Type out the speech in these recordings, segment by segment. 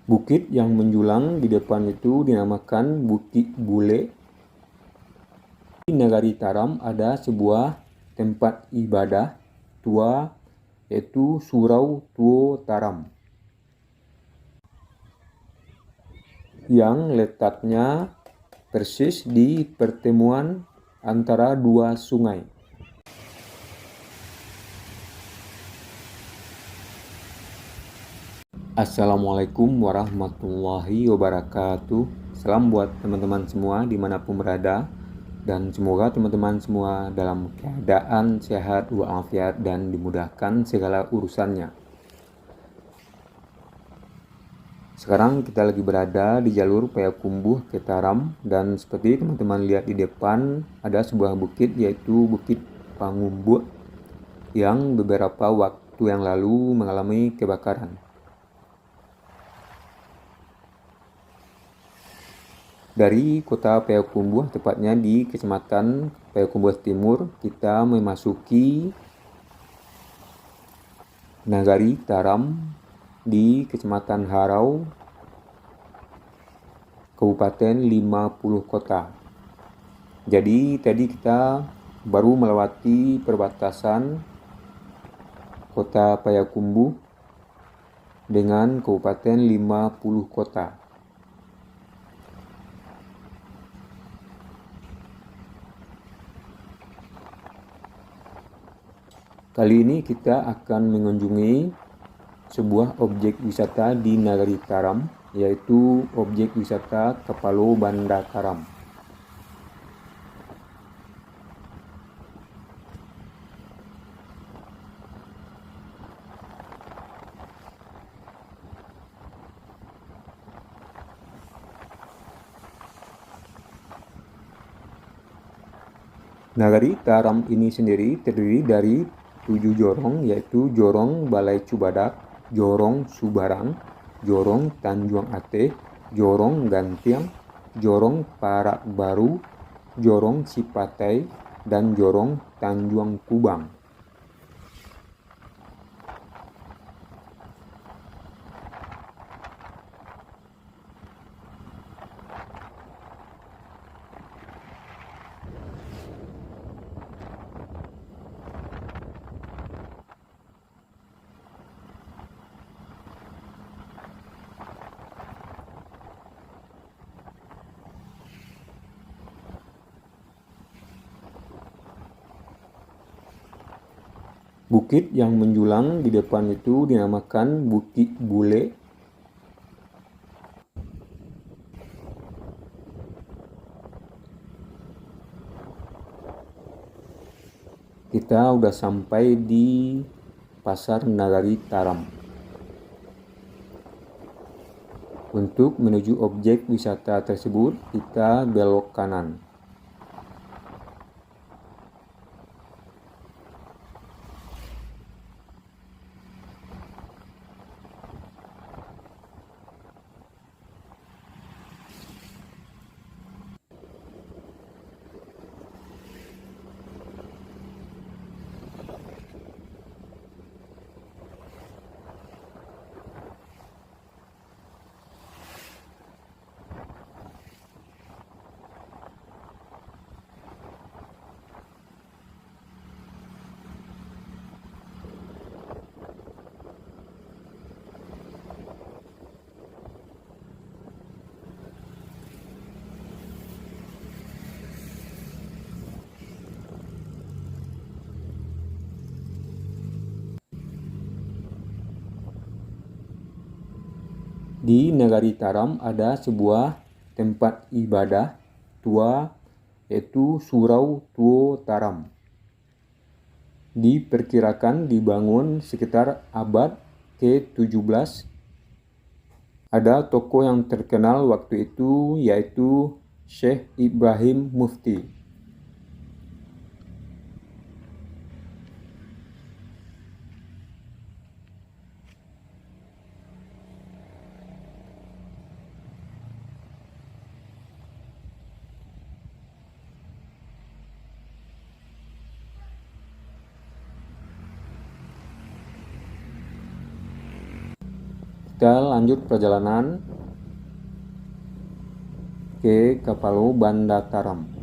Bukit yang menjulang di depan itu dinamakan Bukit Bule. Di Nagari Taram ada sebuah tempat ibadah tua yaitu Surau Tuo Taram yang letaknya persis di pertemuan antara dua sungai. Assalamualaikum warahmatullahi wabarakatuh. Salam buat teman-teman semua dimanapun berada, dan semoga teman-teman semua dalam keadaan sehat walafiat dan dimudahkan segala urusannya. Sekarang kita lagi berada di jalur Payakumbuh ke Taram, dan seperti teman-teman lihat di depan ada sebuah bukit yaitu Bukit Pangumbuh yang beberapa waktu yang lalu mengalami kebakaran. Dari kota Payakumbuh, tepatnya di Kecamatan Payakumbuh Timur, kita memasuki Nagari Taram di Kecamatan Harau, Kabupaten 50 Kota. Jadi tadi kita baru melewati perbatasan Kota Payakumbuh dengan Kabupaten 50 Kota. Kali ini kita akan mengunjungi sebuah objek wisata di Nagari Taram, yaitu objek wisata Kapalo Banda Taram. Nagari Taram ini sendiri terdiri dari 7 jorong, yaitu Jorong Balai Cubadak, Jorong Subarang, Jorong Tanjung Ateh, Jorong Gantiang, Jorong Parak Baru, Jorong Cipatai, dan Jorong Tanjung Kubang. Bukit yang menjulang di depan itu dinamakan Bukit Bule. Kita udah sampai di Pasar Nagari Taram. Untuk menuju objek wisata tersebut, kita belok kanan. Di Nagari Taram ada sebuah tempat ibadah tua yaitu Surau Tuo Taram. Diperkirakan dibangun sekitar abad ke-17. Ada tokoh yang terkenal waktu itu yaitu Syekh Ibrahim Mufti. Kita lanjut perjalanan ke Kapalo Banda Taram.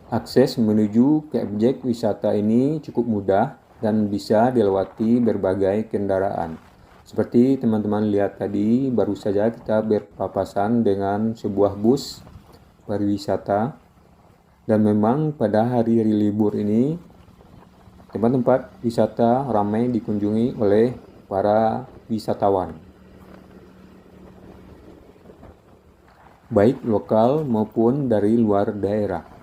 Akses menuju ke objek wisata ini cukup mudah dan bisa dilewati berbagai kendaraan. Seperti teman-teman lihat tadi, baru saja kita berpapasan dengan sebuah bus pariwisata. Dan memang pada hari-hari libur ini, tempat-tempat wisata ramai dikunjungi oleh para wisatawan, baik lokal maupun dari luar daerah.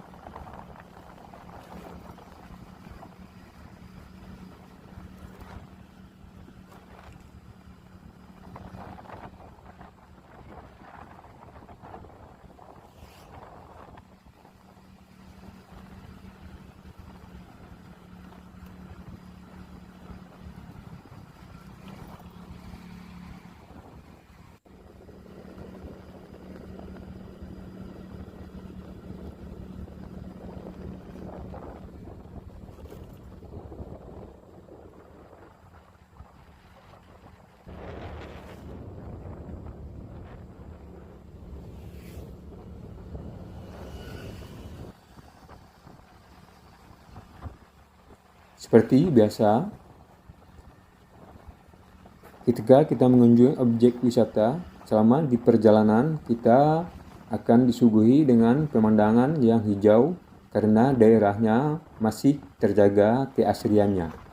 Seperti biasa, ketika kita mengunjungi objek wisata, selama di perjalanan kita akan disuguhi dengan pemandangan yang hijau karena daerahnya masih terjaga keasriannya.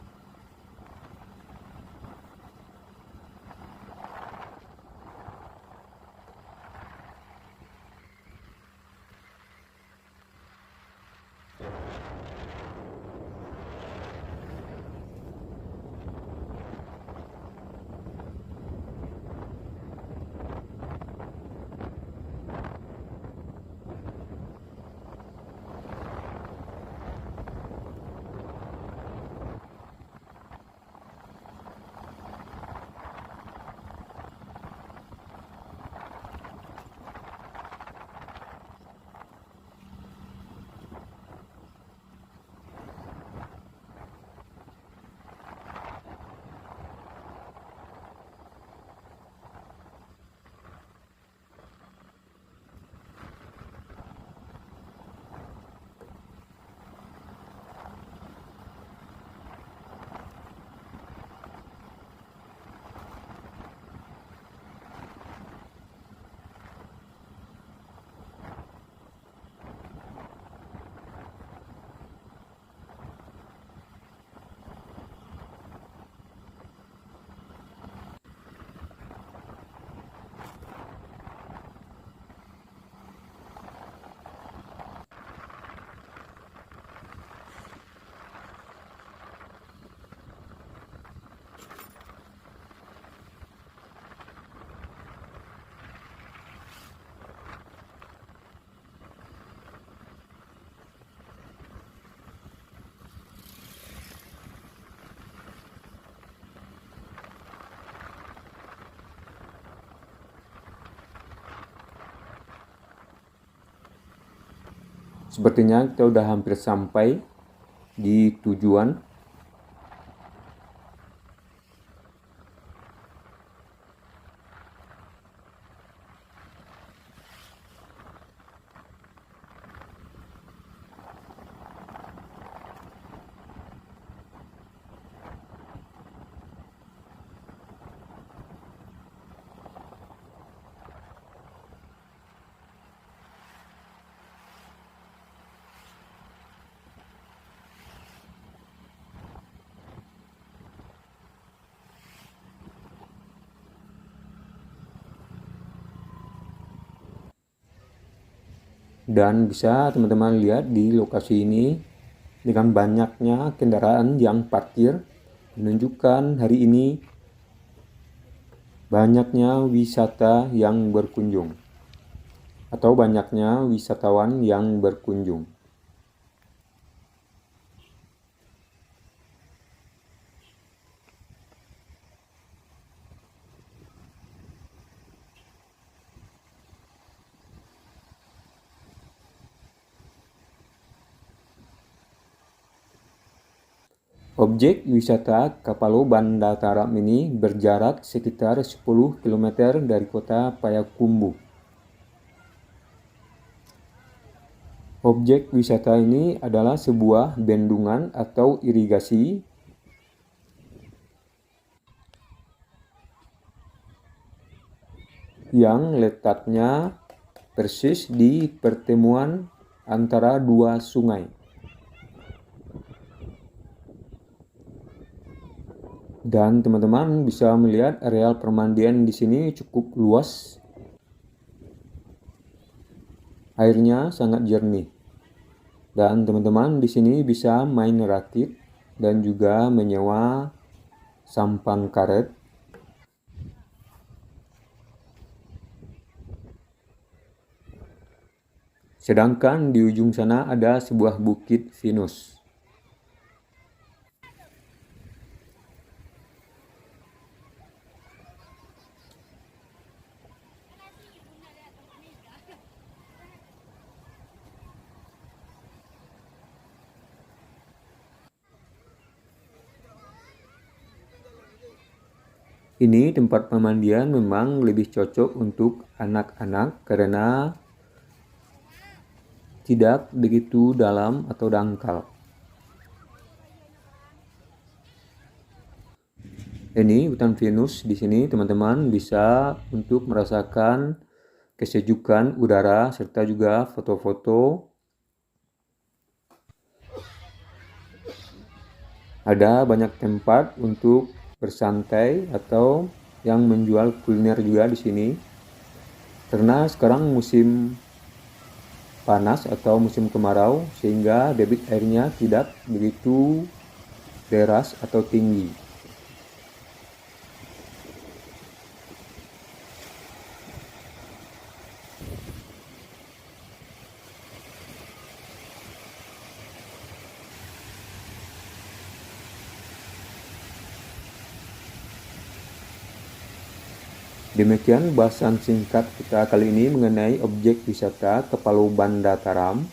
Sepertinya kita udah hampir sampai di tujuan. Dan bisa teman-teman lihat di lokasi ini dengan banyaknya kendaraan yang parkir menunjukkan hari ini banyaknya wisata yang berkunjung. atau banyaknya wisatawan yang berkunjung. Objek wisata Kapalo Banda Taram ini berjarak sekitar 10 km dari kota Payakumbuh. Objek wisata ini adalah sebuah bendungan atau irigasi yang letaknya persis di pertemuan antara dua sungai. Dan teman-teman bisa melihat areal permandian di sini cukup luas. Airnya sangat jernih. Dan teman-teman di sini bisa main rakit dan juga menyewa sampan karet. Sedangkan di ujung sana ada sebuah bukit Venus. Ini tempat pemandian memang lebih cocok untuk anak-anak karena tidak begitu dalam atau dangkal. Ini hutan Venus. Di sini teman-teman bisa untuk merasakan kesejukan udara serta juga foto-foto. Ada banyak tempat untuk bersantai atau yang menjual kuliner juga di sini. Karena sekarang musim panas atau musim kemarau sehingga debit airnya tidak begitu deras atau tinggi. Demikian bahasan singkat kita kali ini mengenai objek wisata Kapalo Banda Taram.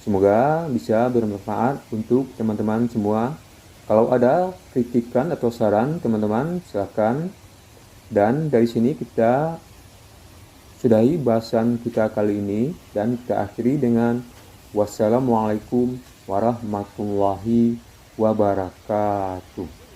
Semoga bisa bermanfaat untuk teman-teman semua. Kalau ada kritikan atau saran teman-teman silahkan. Dan dari sini kita sudahi bahasan kita kali ini dan kita akhiri dengan wassalamualaikum warahmatullahi wabarakatuh.